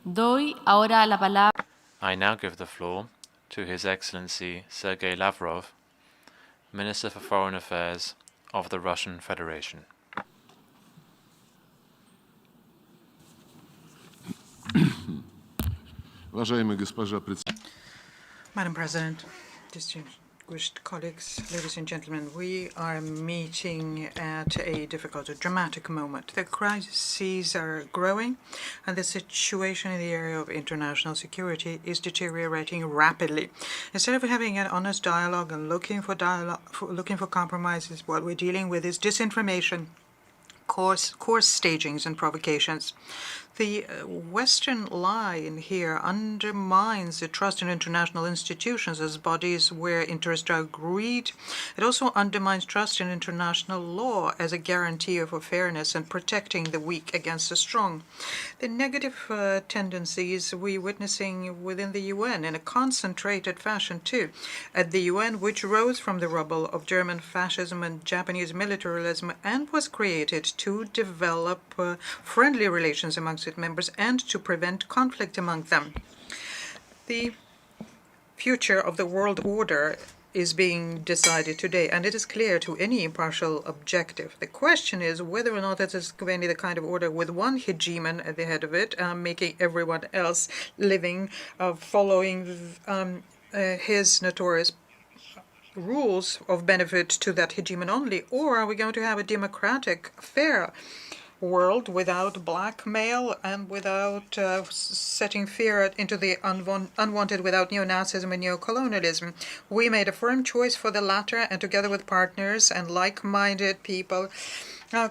Doy ahora la palabra. I now give the floor to His Excellency Sergei Lavrov, Minister for Foreign Affairs of the Russian Federation. Madam President, distinguished colleagues, ladies and gentlemen, we are meeting at a difficult, a dramatic moment. The crises are growing, and the situation in the area of international security is deteriorating rapidly. Instead of having an honest dialogue and looking for compromises, what we're dealing with is disinformation, coarse stagings and provocations. The Western line here undermines the trust in international institutions as bodies where interests are agreed. It also undermines trust in international law as a guarantee of fairness and protecting the weak against the strong. The negative tendencies we're witnessing within the UN in a concentrated fashion too. At the UN, which rose from the rubble of German fascism and Japanese militarism and was created to develop friendly relations amongst its members and to prevent conflict among them. The future of the world order is being decided today, and it is clear to any impartial objective. The question is whether or not it is going to be the kind of order with one hegemon at the head of it, making everyone else living, following his notorious rules of benefit to that hegemon only, or are we going to have a democratic, fair world without blackmail and without setting fear into the unwanted, without neo-Nazism and neo-colonialism? We made a firm choice for the latter, and together with partners and like-minded people,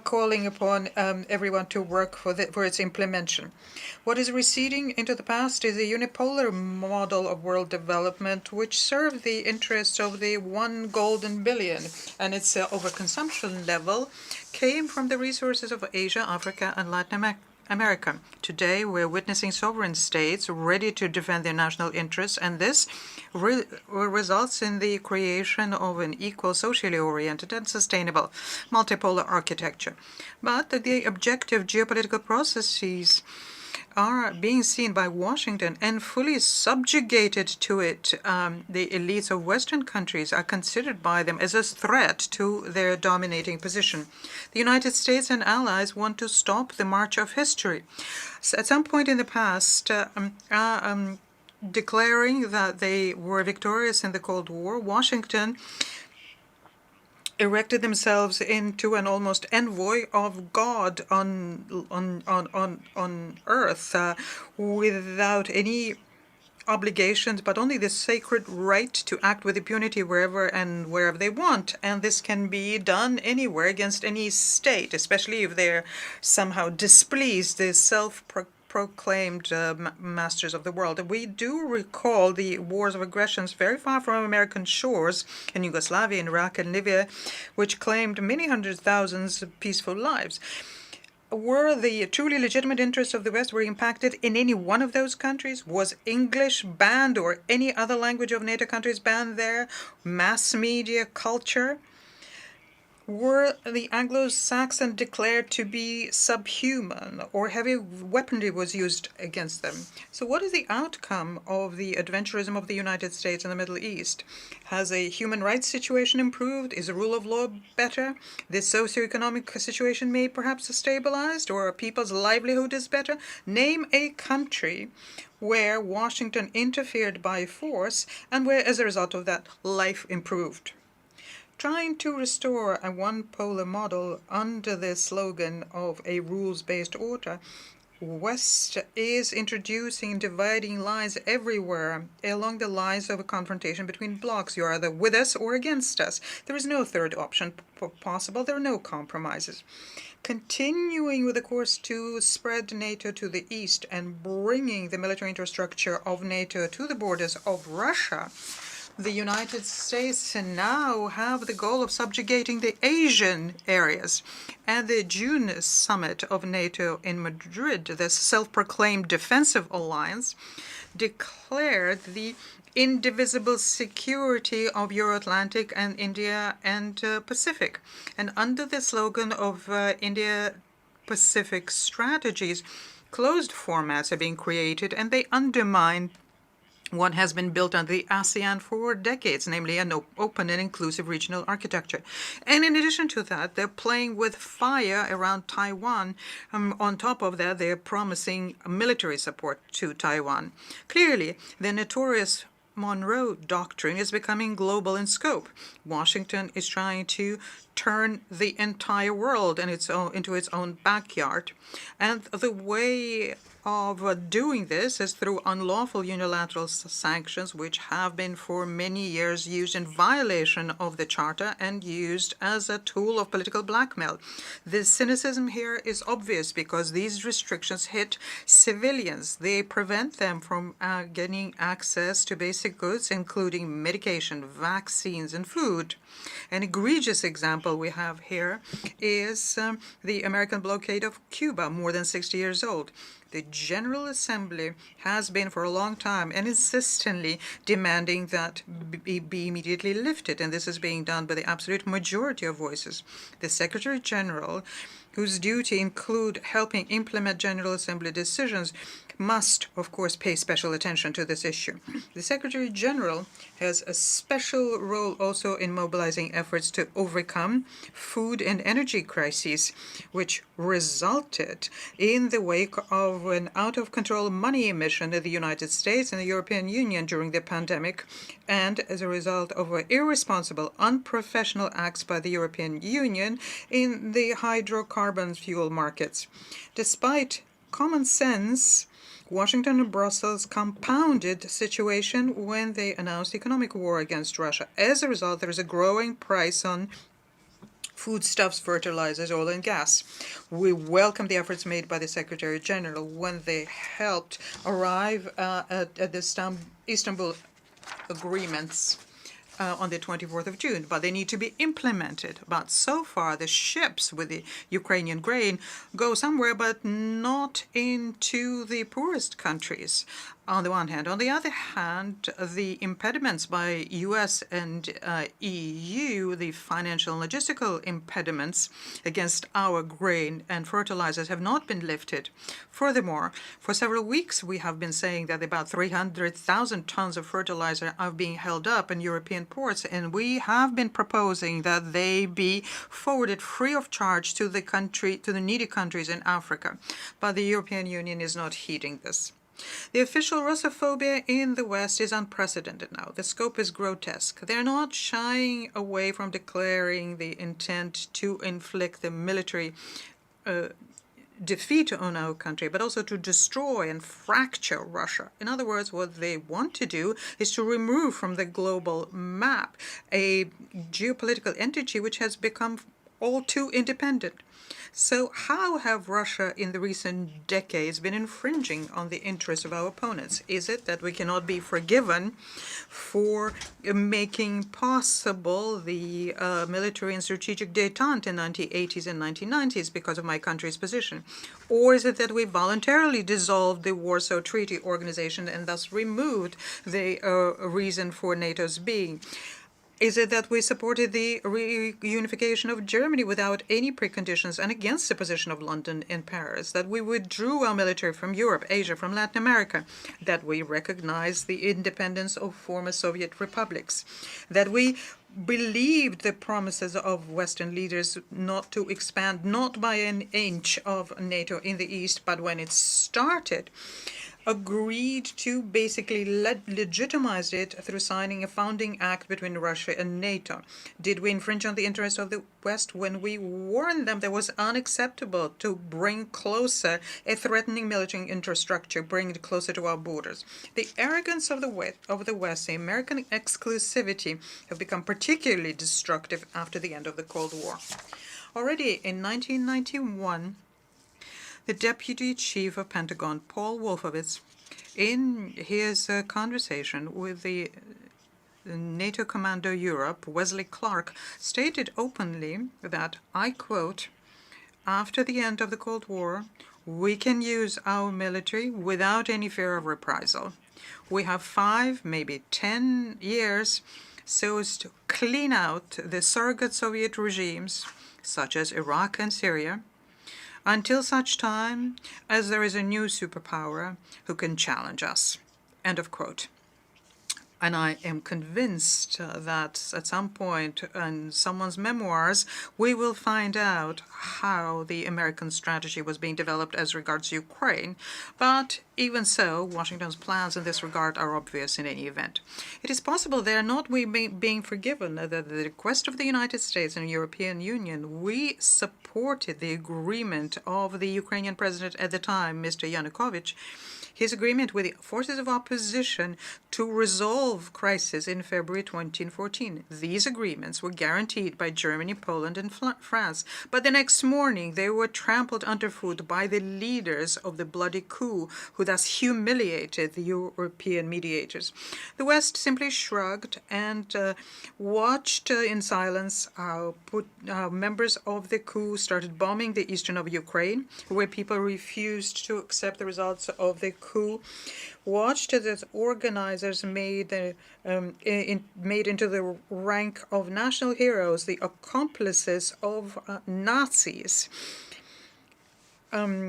calling upon everyone to work for its implementation. What is receding into the past is a unipolar model of world development which served the interests of the 1 golden billion, and its overconsumption level came from the resources of Asia, Africa, and Latin America. Today, we're witnessing sovereign states ready to defend their national interests, and this results in the creation of an equal, socially oriented, and sustainable multipolar architecture. But the objective geopolitical processes are being seen by Washington and fully subjugated to it. The elites of Western countries are considered by them as a threat to their dominating position. The United States and allies want to stop the march of history. At some point in the past, declaring that they were victorious in the Cold War, Washington erected themselves into an almost envoy of God on earth, without any obligations, but only the sacred right to act with impunity wherever they want. And this can be done anywhere against any state, especially if they're somehow displeased the self-proclaimed masters of the world. We do recall the wars of aggressions very far from American shores in Yugoslavia, in Iraq, and Libya, which claimed many hundred thousands of peaceful lives. Were the truly legitimate interests of the West were impacted in any one of those countries? Was English banned or any other language of NATO countries banned there? Mass media, culture? Were the Anglo-Saxons declared to be subhuman, or heavy weaponry was used against them? So what is the outcome of the adventurism of the United States in the Middle East? Has a human rights situation improved? Is the rule of law better? The socioeconomic situation may perhaps stabilized, or people's livelihood is better? Name a country where Washington interfered by force and where, as a result of that, life improved. Trying to restore a one-polar model under the slogan of a rules-based order, West is introducing dividing lines everywhere along the lines of a confrontation between blocs. You're either with us or against us. There is no third option possible. There are no compromises. Continuing with the course to spread NATO to the east and bringing the military infrastructure of NATO to the borders of Russia, the United States now have the goal of subjugating the Asian areas. At the June summit of NATO in Madrid, this self-proclaimed defensive alliance declared the indivisible security of Euro-Atlantic and India and Pacific. And under the slogan of India-Pacific strategies, closed formats are being created, and they undermine what has been built under the ASEAN for decades, namely an open and inclusive regional architecture. And in addition to that, they're playing with fire around Taiwan. On top of that, they're promising military support to Taiwan. Clearly, the notorious Monroe Doctrine is becoming global in scope. Washington is trying to turn the entire world into its own backyard. And the way of doing this is through unlawful unilateral sanctions, which have been for many years used in violation of the Charter and used as a tool of political blackmail. The cynicism here is obvious because these restrictions hit civilians. They prevent them from getting access to basic goods, including medication, vaccines, and food. An egregious example we have here is the American blockade of Cuba, more than 60 years old. The General Assembly has been for a long time and insistently demanding that be immediately lifted, and this is being done by the absolute majority of voices. The Secretary General, whose duty include helping implement General Assembly decisions, must, of course, pay special attention to this issue. The Secretary General has a special role also in mobilizing efforts to overcome food and energy crises, which resulted in the wake of an out-of-control money emission in the United States and the European Union during the pandemic, and as a result of irresponsible, unprofessional acts by the European Union in the hydrocarbon fuel markets. Despite common sense, Washington and Brussels compounded the situation when they announced economic war against Russia. As a result, there is a growing price on foodstuffs, fertilizers, oil, and gas. We welcome the efforts made by the Secretary General when they helped arrive at the Istanbul agreements on the 24th of June, but they need to be implemented. But so far, the ships with the Ukrainian grain go somewhere, but not into the poorest countries, on the one hand. On the other hand, the impediments by US and EU, the financial and logistical impediments against our grain and fertilizers have not been lifted. Furthermore, for several weeks, we have been saying that about 300,000 tons of fertilizer are being held up in European ports, and we have been proposing that they be forwarded free of charge to the needy countries in Africa. But the European Union is not heeding this. The official Russophobia in the West is unprecedented now. The scope is grotesque. They're not shying away from declaring the intent to inflict the military defeat on our country, but also to destroy and fracture Russia. In other words, what they want to do is to remove from the global map a geopolitical entity which has become all too independent. So how have Russia in the recent decades been infringing on the interests of our opponents? Is it that we cannot be forgiven for making possible the military and strategic détente in the 1980s and 1990s because of my country's position? Or is it that we voluntarily dissolved the Warsaw Treaty Organization and thus removed the reason for NATO's being? Is it that we supported the reunification of Germany without any preconditions and against the position of London and Paris? That we withdrew our military from Europe, Asia, from Latin America? That we recognized the independence of former Soviet republics? That we believed the promises of Western leaders not to expand, not by an inch of NATO in the East, but when it started, agreed to basically legitimize it through signing a founding act between Russia and NATO? Did we infringe on the interests of the West when we warned them that it was unacceptable to bring closer a threatening military infrastructure, bring it closer to our borders? The arrogance of the West, the American exclusivity, have become particularly destructive after the end of the Cold War. Already in 1991, the Deputy Chief of Pentagon, Paul Wolfowitz, in his conversation with the NATO Commander Europe, Wesley Clark, stated openly that, I quote, "After the end of the Cold War, we can use our military without any fear of reprisal. We have 5, maybe 10 years so as to clean out the surrogate Soviet regimes, such as Iraq and Syria, until such time as there is a new superpower who can challenge us. End of quote. And I am convinced that at some point in someone's memoirs, we will find out how the American strategy was being developed as regards Ukraine. But even so, Washington's plans in this regard are obvious in any event. It is possible they are not being forgiven that at the request of the United States and the European Union, we supported the agreement of the Ukrainian president at the time, Mr. Yanukovych, his agreement with the forces of opposition to resolve crisis in February 2014. These agreements were guaranteed by Germany, Poland, and France, but the next morning they were trampled underfoot by the leaders of the bloody coup, who thus humiliated the European mediators. The West simply shrugged and watched in silence how members of the coup started bombing the eastern of Ukraine, where people refused to accept the results of the coup, watched as organizers made into the rank of national heroes the accomplices of Nazis. Were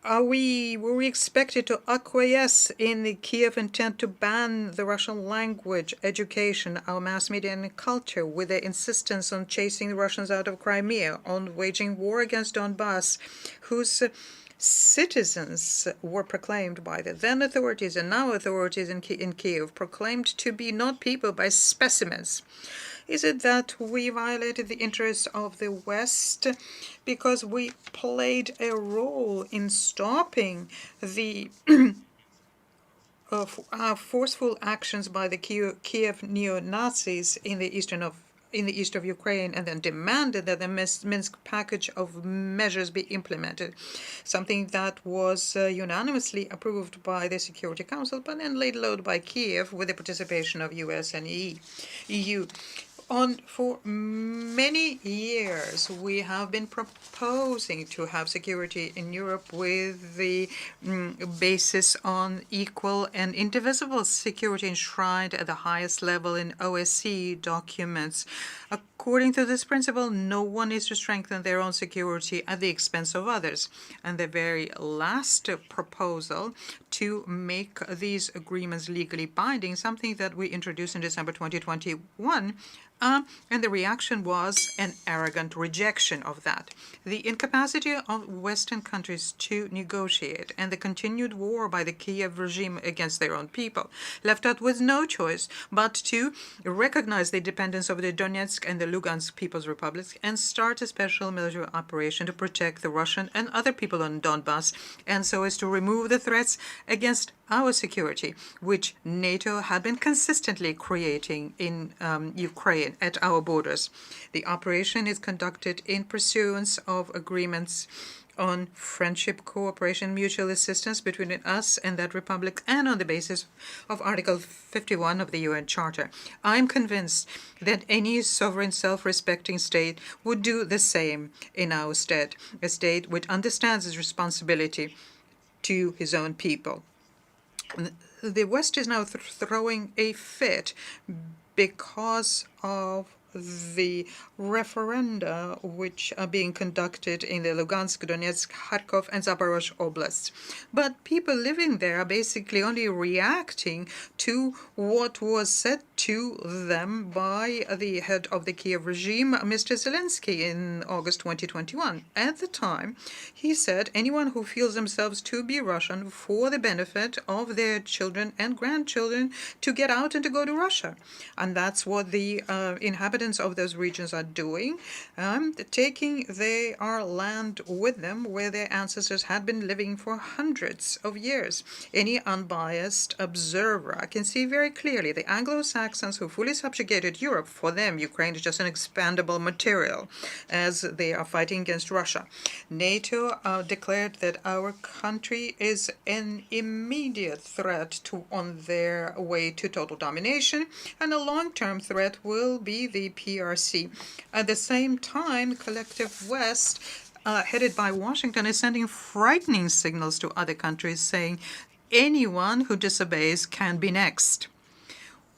we expected to acquiesce in the Kiev intent to ban the Russian language, education, our mass media and culture, with their insistence on chasing the Russians out of Crimea, on waging war against Donbass, whose citizens were proclaimed by the then authorities and now authorities in Kiev, proclaimed to be not people but specimens? Is it that we violated the interests of the West because we played a role in stopping the forceful actions by the Kiev neo-Nazis in the east of Ukraine, and then demanded that the Minsk package of measures be implemented, something that was unanimously approved by the Security Council, but then laid low by Kiev with the participation of US and EU. For many years, we have been proposing to have security in Europe with the basis on equal and indivisible security enshrined at the highest level in OSCE documents. According to this principle, no one is to strengthen their own security at the expense of others. And the very last proposal to make these agreements legally binding, something that we introduced in December 2021, and the reaction was an arrogant rejection of that. The incapacity of Western countries to negotiate and the continued war by the Kiev regime against their own people left us with no choice but to recognize the dependence of the Donetsk and the Lugansk People's Republics and start a special military operation to protect the Russian and other people on Donbass, and so as to remove the threats against our security, which NATO had been consistently creating in Ukraine at our borders. The operation is conducted in pursuance of agreements on friendship, cooperation, mutual assistance between us and that republic, and on the basis of Article 51 of the UN Charter. I'm convinced that any sovereign, self-respecting state would do the same in our stead, a state which understands its responsibility to his own people. The West is now throwing a fit because of the referenda which are being conducted in the Lugansk, Donetsk, Kharkov, and Zaporozhye oblasts. But people living there are basically only reacting to what was said to them by the head of the Kiev regime, Mr. Zelensky, in August 2021. At the time, he said anyone who feels themselves to be Russian for the benefit of their children and grandchildren to get out and to go to Russia. And that's what the inhabitants of those regions are doing, taking their land with them where their ancestors had been living for hundreds of years. Any unbiased observer can see very clearly the Anglo-Saxons who fully subjugated Europe, for them Ukraine is just an expandable material as they are fighting against Russia. NATO declared that our country is an immediate threat on their way to total domination, and a long-term threat will be the PRC. At the same time, collective West, headed by Washington, is sending frightening signals to other countries, saying anyone who disobeys can be next.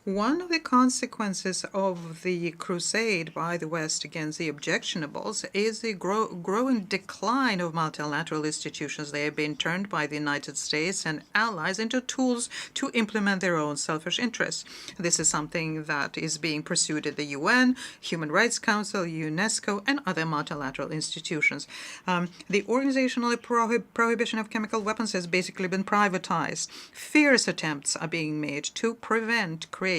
One of the consequences of the crusade by the West against the objectionables is the growing decline of multilateral institutions. They have been turned by the United States and allies into tools to implement their own selfish interests. This is something that is being pursued at the UN, Human Rights Council, UNESCO, and other multilateral institutions. The organizational prohibition of chemical weapons has basically been privatized. Fierce attempts are being made to prevent creating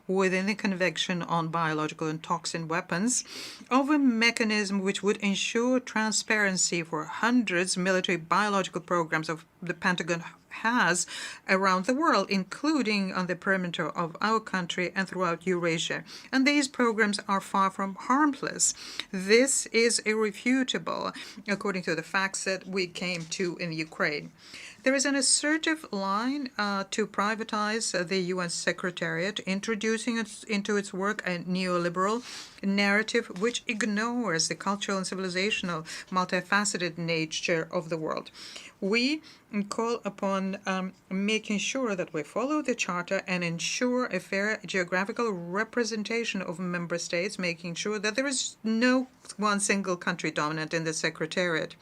within the Convention on Biological and Toxin Weapons of a mechanism which would ensure transparency for hundreds of military biological programs of the Pentagon has around the world, including on the perimeter of our country and throughout Eurasia. And these programs are far from harmless. This is irrefutable, according to the facts that we came to in Ukraine. There is an assertive line to privatize the UN Secretariat, introducing into its work a neoliberal narrative which ignores the cultural and civilizational multifaceted nature of the world. We call upon making sure that we follow the Charter and ensure a fair geographical representation of member states, making sure that there is no one single country dominant in the Secretariat.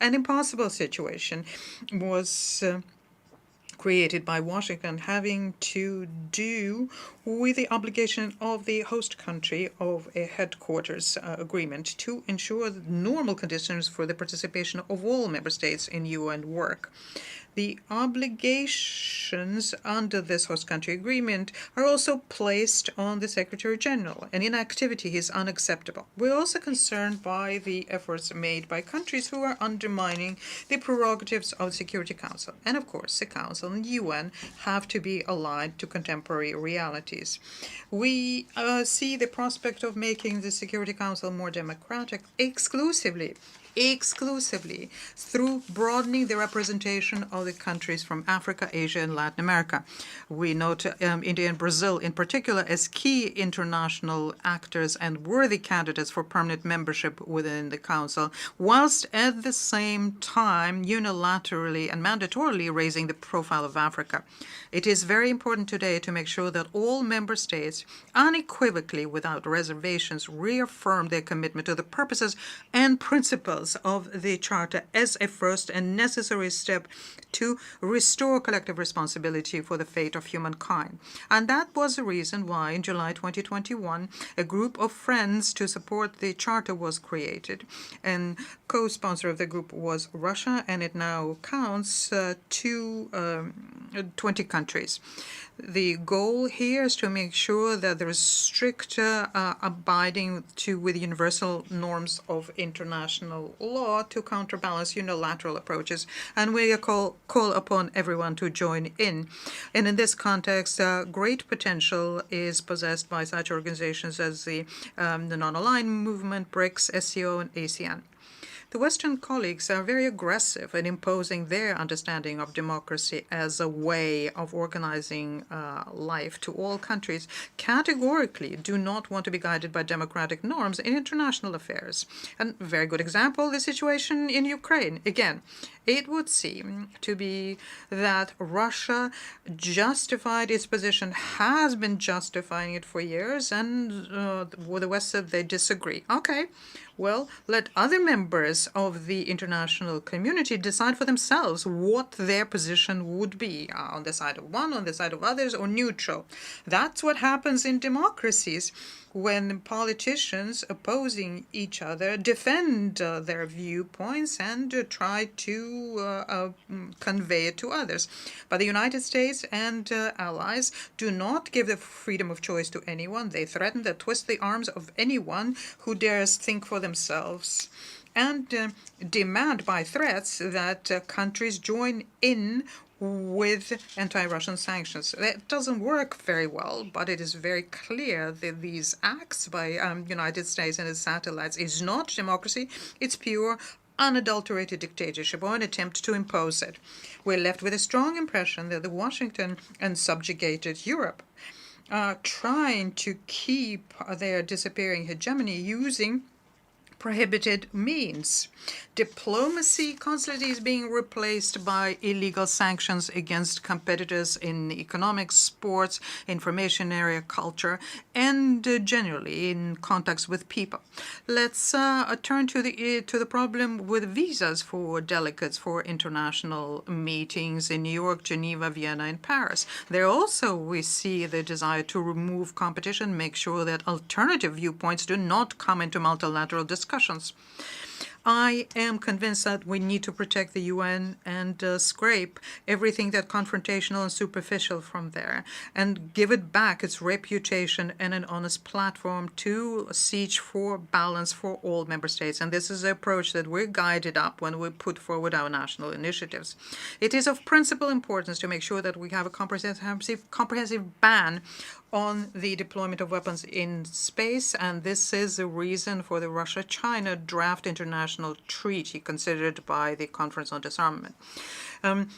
An impossible situation was created by Washington, having to do with the obligation of the host country of a headquarters agreement to ensure normal conditions for the participation of all member states in UN work. The obligations under this host country agreement are also placed on the Secretary General, and inactivity is unacceptable. We're also concerned by the efforts made by countries who are undermining the prerogatives of the Security Council. And of course, the Council and the UN have to be aligned to contemporary realities. We see the prospect of making the Security Council more democratic exclusively through broadening the representation of the countries from Africa, Asia, and Latin America. We note India and Brazil in particular as key international actors and worthy candidates for permanent membership within the Council, whilst at the same time unilaterally and mandatorily raising the profile of Africa. It is very important today to make sure that all member states unequivocally, without reservations, reaffirm their commitment to the purposes and principles of the Charter as a first and necessary step to restore collective responsibility for the fate of humankind. And that was the reason why in July 2021 a group of friends to support the Charter was created. And co-sponsor of the group was Russia, and it now counts 20 countries. The goal here is to make sure that there is strict abiding with universal norms of international law to counterbalance unilateral approaches, and we call upon everyone to join in. And in this context, great potential is possessed by such organizations as the Non-Aligned Movement, BRICS, SCO, and ASEAN. The Western colleagues are very aggressive in imposing their understanding of democracy as a way of organizing life to all countries, categorically do not want to be guided by democratic norms in international affairs. And a very good example, the situation in Ukraine. Again, it would seem to be that Russia justified its position, has been justifying it for years, and with the West said they disagree. Okay, well, let other members of the international community decide for themselves what their position would be, on the side of one, on the side of others, or neutral. That's what happens in democracies when politicians opposing each other defend their viewpoints and try to convey it to others. But the United States and allies do not give the freedom of choice to anyone. They threaten to twist the arms of anyone who dares think for themselves, and demand by threats that countries join in with anti-Russian sanctions. That doesn't work very well, but it is very clear that these acts by United States and its satellites is not democracy. It's pure, unadulterated dictatorship or an attempt to impose it. We're left with a strong impression that the Washington and subjugated Europe are trying to keep their disappearing hegemony using prohibited means. Diplomacy constantly is being replaced by illegal sanctions against competitors in economics, sports, information area, culture, and generally in contacts with people. Let's turn to the problem with visas for delegates for international meetings in New York, Geneva, Vienna, and Paris. There also we see the desire to remove competition, make sure that alternative viewpoints do not come into multilateral discussions. I am convinced that we need to protect the UN and scrape everything that's confrontational and superficial from there and give it back its reputation and an honest platform to seek for balance for all member states. And this is the approach that we're guided up when we put forward our national initiatives. It is of principal importance to make sure that we have a comprehensive ban on the deployment of weapons in space, and this is the reason for the Russia-China draft international treaty considered by the Conference on Disarmament.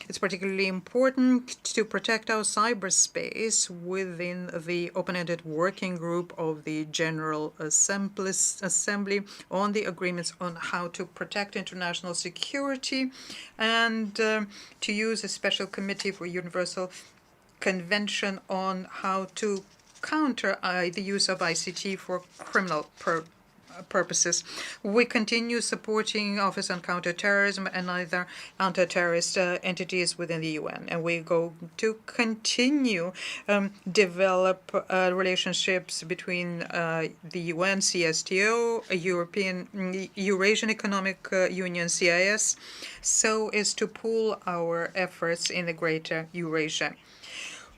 It's particularly important to protect our cyberspace within the open-ended working group of the General Assembly on the agreements on how to protect international security and to use a special committee for universal convention on how to counter the use of ICT for criminal purposes. We continue supporting Office on Counterterrorism and other anti-terrorist entities within the UN, and we go to continue develop relationships between the UN, CSTO, Eurasian Economic Union, CIS, so as to pool our efforts in the greater Eurasia.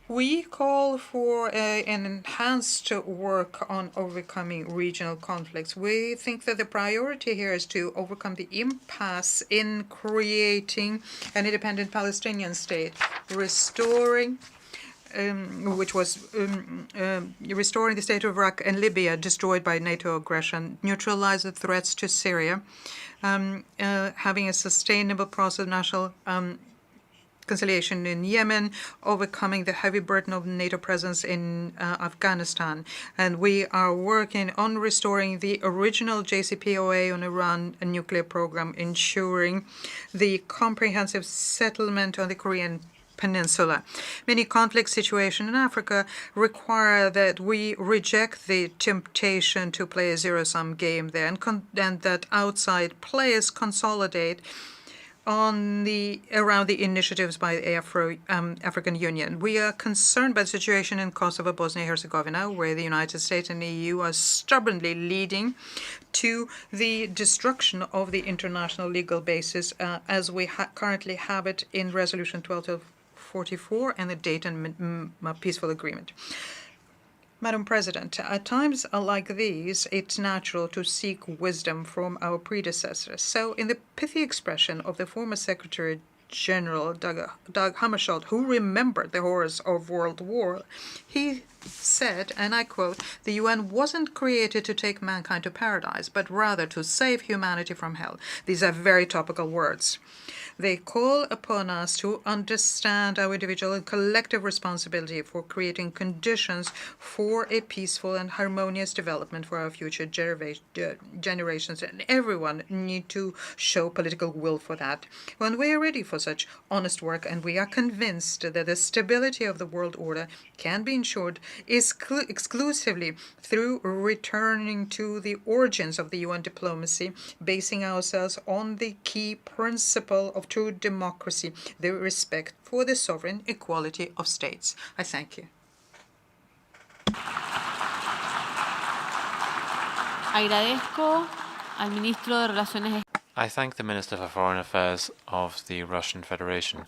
We call for an enhanced work on overcoming regional conflicts. We think that the priority here is to overcome the impasse in creating an independent Palestinian state, restoring restoring the state of Iraq and Libya destroyed by NATO aggression, neutralize the threats to Syria, having a sustainable process of national conciliation in Yemen, overcoming the heavy burden of NATO presence in Afghanistan. And we are working on restoring the original JCPOA on Iran nuclear program, ensuring the comprehensive settlement on the Korean Peninsula. Many conflict situations in Africa require that we reject the temptation to play a zero-sum game there and that outside players consolidate around the initiatives by the African Union. We are concerned by the situation in Kosovo, Bosnia-Herzegovina, where the United States and the EU are stubbornly leading to the destruction of the international legal basis as we currently have it in Resolution 1244 and the Dayton Peaceful Agreement. Madam President, at times like these, it's natural to seek wisdom from our predecessors. So in the pithy expression of the former Secretary General Dag Hammarskjöld, who remembered the horrors of World War, he said, and I quote, "The UN wasn't created to take mankind to paradise, but rather to save humanity from hell." These are very topical words. They call upon us to understand our individual and collective responsibility for creating conditions for a peaceful and harmonious development for our future generations, and everyone need to show political will for that. When we are ready for such honest work, and we are convinced that the stability of the world order can be ensured exclusively through returning to the origins of the UN diplomacy, basing ourselves on the key principle of true democracy, the respect for the sovereign equality of states. I thank you. Agradezco al ministro de Relaciones I thank the Minister for Foreign Affairs of the Russian Federation.